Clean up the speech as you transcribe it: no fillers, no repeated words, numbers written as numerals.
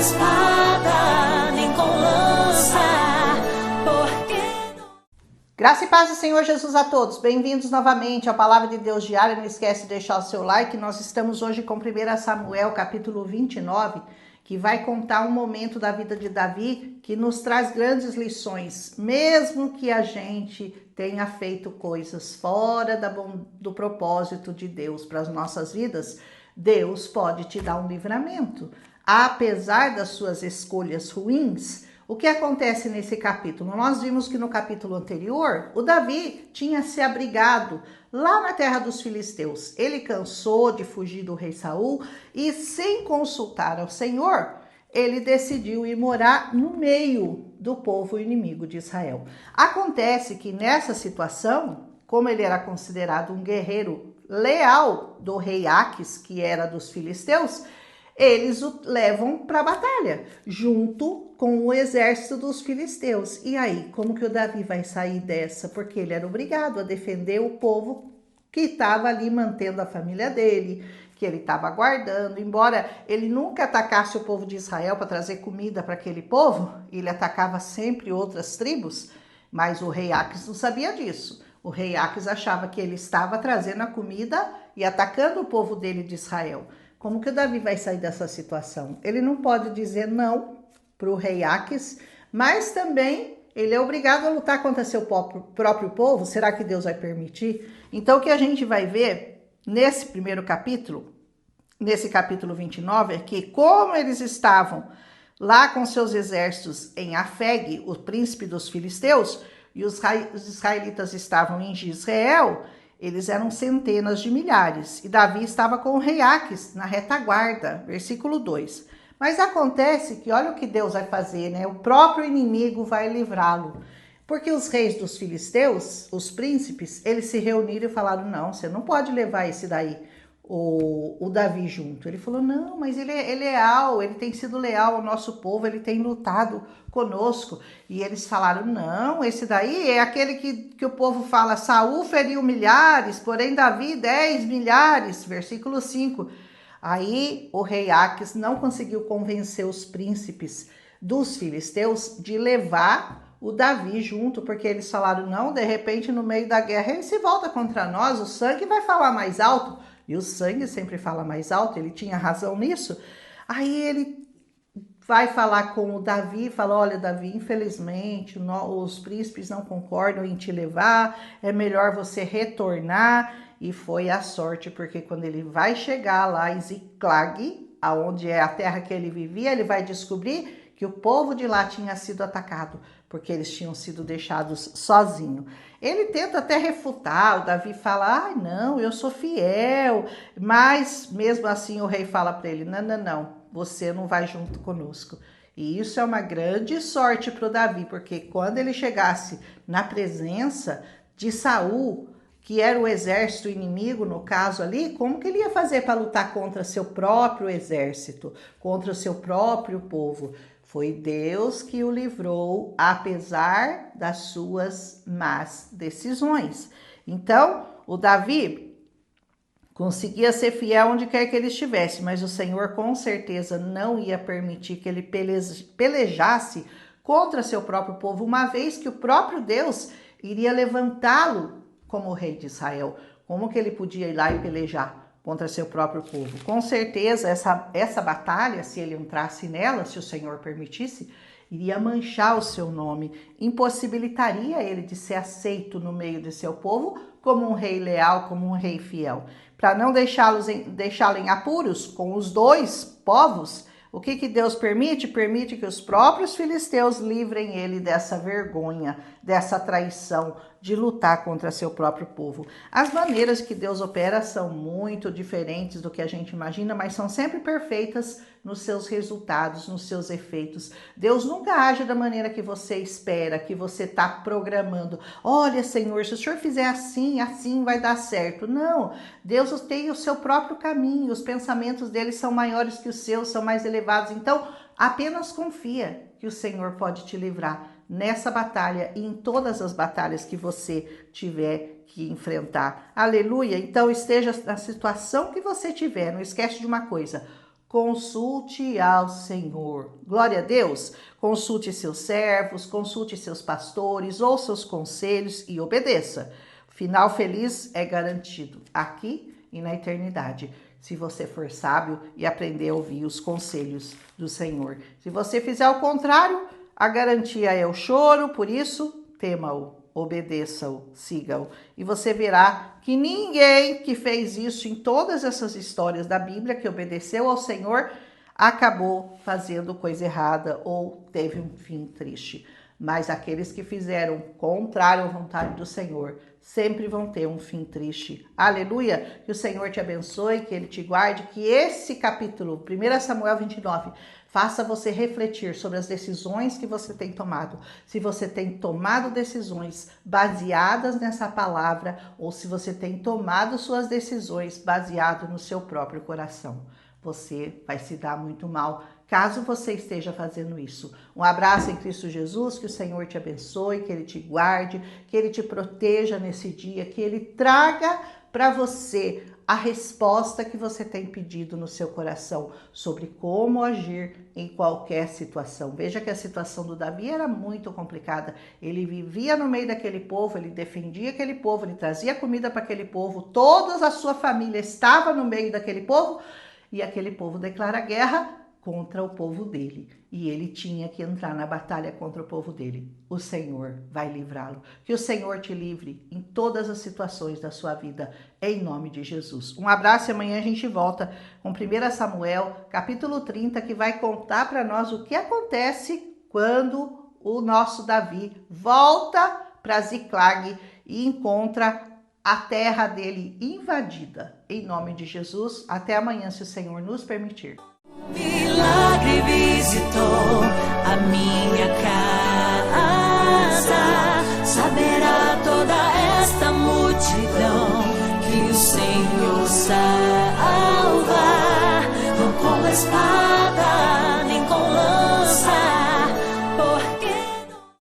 espada, nem com lança, porque... Graça e paz do Senhor Jesus a todos. Bem-vindos novamente à Palavra de Deus Diária. Não esquece de deixar o seu like. Nós estamos hoje com 1 Samuel, capítulo 29, que vai contar um momento da vida de Davi que nos traz grandes lições. Mesmo que a gente tenha feito coisas fora do propósito de Deus para as nossas vidas, Deus pode te dar um livramento. Apesar das suas escolhas ruins, o que acontece nesse capítulo? Nós vimos que no capítulo anterior, o Davi tinha se abrigado lá na terra dos filisteus. Ele cansou de fugir do rei Saul e, sem consultar ao Senhor, ele decidiu ir morar no meio do povo inimigo de Israel. Acontece que nessa situação, como ele era considerado um guerreiro leal do rei Aques, que era dos filisteus, eles o levam para a batalha, junto com o exército dos filisteus. E aí, como que o Davi vai sair dessa? Porque ele era obrigado a defender o povo que estava ali mantendo a família dele, que ele estava guardando. Embora ele nunca atacasse o povo de Israel para trazer comida para aquele povo, ele atacava sempre outras tribos, mas o rei Aques não sabia disso. O rei Aques achava que ele estava trazendo a comida e atacando o povo dele de Israel. Como que o Davi vai sair dessa situação? Ele não pode dizer não para o rei Aques, mas também ele é obrigado a lutar contra seu próprio povo. Será que Deus vai permitir? Então, o que a gente vai ver nesse primeiro capítulo, nesse capítulo 29, é que como eles estavam lá com seus exércitos em Afeg, o príncipe dos filisteus, e os israelitas estavam em Jezreel, eles eram centenas de milhares, e Davi estava com o rei Aques na retaguarda, versículo 2. Mas acontece que, olha o que Deus vai fazer, né? O próprio inimigo vai livrá-lo. Porque os reis dos filisteus, os príncipes, eles se reuniram e falaram, não, você não pode levar esse daí, o Davi junto. Ele falou, não, mas ele é leal, ele tem sido leal ao nosso povo, ele tem lutado conosco. E eles falaram, não, esse daí é aquele que o povo fala, Saul feriu milhares, porém Davi 10 milhares, versículo 5. Aí o rei Aques não conseguiu convencer os príncipes dos filisteus de levar o Davi junto, porque eles falaram, não, de repente no meio da guerra ele se volta contra nós, o sangue vai falar mais alto. E o sangue sempre fala mais alto, ele tinha razão nisso. Aí ele vai falar com o Davi, fala, olha Davi, infelizmente os príncipes não concordam em te levar, é melhor você retornar. E foi a sorte, porque quando ele vai chegar lá em Ziclag, aonde é a terra que ele vivia, ele vai descobrir que o povo de lá tinha sido atacado, porque eles tinham sido deixados sozinhos. Ele tenta até refutar, o Davi fala, ah, não, eu sou fiel, mas mesmo assim o rei fala para ele, não, você não vai junto conosco. E isso é uma grande sorte para o Davi, porque quando ele chegasse na presença de Saul, que era o exército inimigo, no caso ali, como que ele ia fazer para lutar contra seu próprio exército, contra o seu próprio povo? Foi Deus que o livrou, apesar das suas más decisões. Então, o Davi conseguia ser fiel onde quer que ele estivesse, mas o Senhor com certeza não ia permitir que ele pelejasse contra seu próprio povo, uma vez que o próprio Deus iria levantá-lo como rei de Israel. Como que ele podia ir lá e pelejar contra seu próprio povo? Com certeza essa batalha, se ele entrasse nela, se o Senhor permitisse, iria manchar o seu nome, impossibilitaria ele de ser aceito no meio de seu povo como um rei leal, como um rei fiel. Para não deixá-lo em apuros com os dois povos, o que Deus permite? Permite que os próprios filisteus livrem ele dessa vergonha, dessa traição, de lutar contra seu próprio povo. As maneiras que Deus opera são muito diferentes do que a gente imagina, mas são sempre perfeitas nos seus resultados, nos seus efeitos. Deus nunca age da maneira que você espera, que você está programando. Olha, Senhor, se o Senhor fizer assim, assim vai dar certo. Não, Deus tem o seu próprio caminho, os pensamentos dele são maiores que os seus, são mais elevados. Então, apenas confia que o Senhor pode te livrar nessa batalha e em todas as batalhas que você tiver que enfrentar. Aleluia! Então, esteja na situação que você tiver, não esquece de uma coisa, consulte ao Senhor. Glória a Deus. Consulte seus servos, consulte seus pastores, ouça os conselhos e obedeça. Final feliz é garantido aqui e na eternidade, se você for sábio e aprender a ouvir os conselhos do Senhor. Se você fizer o contrário, a garantia é o choro, por isso, tema-o, obedeça-o, siga-o. E você verá que ninguém que fez isso em todas essas histórias da Bíblia, que obedeceu ao Senhor, acabou fazendo coisa errada ou teve um fim triste. Mas aqueles que fizeram contrário à vontade do Senhor sempre vão ter um fim triste. Aleluia! Que o Senhor te abençoe, que Ele te guarde, que esse capítulo, 1 Samuel 29, faça você refletir sobre as decisões que você tem tomado. Se você tem tomado decisões baseadas nessa palavra ou se você tem tomado suas decisões baseado no seu próprio coração. Você vai se dar muito mal caso você esteja fazendo isso. Um abraço em Cristo Jesus, que o Senhor te abençoe, que Ele te guarde, que Ele te proteja nesse dia, que Ele traga para você a resposta que você tem pedido no seu coração sobre como agir em qualquer situação. Veja que a situação do Davi era muito complicada. Ele vivia no meio daquele povo, ele defendia aquele povo, ele trazia comida para aquele povo, toda a sua família estava no meio daquele povo e aquele povo declara guerra contra o povo dele. E ele tinha que entrar na batalha contra o povo dele. O Senhor vai livrá-lo. Que o Senhor te livre em todas as situações da sua vida, em nome de Jesus. Um abraço e amanhã a gente volta com 1 Samuel, capítulo 30, que vai contar para nós o que acontece quando o nosso Davi volta para Ziclag e encontra a terra dele invadida. Em nome de Jesus, até amanhã, se o Senhor nos permitir. Milagre visitou a minha casa. Saberá toda esta multidão que o Senhor salva. Não com a espada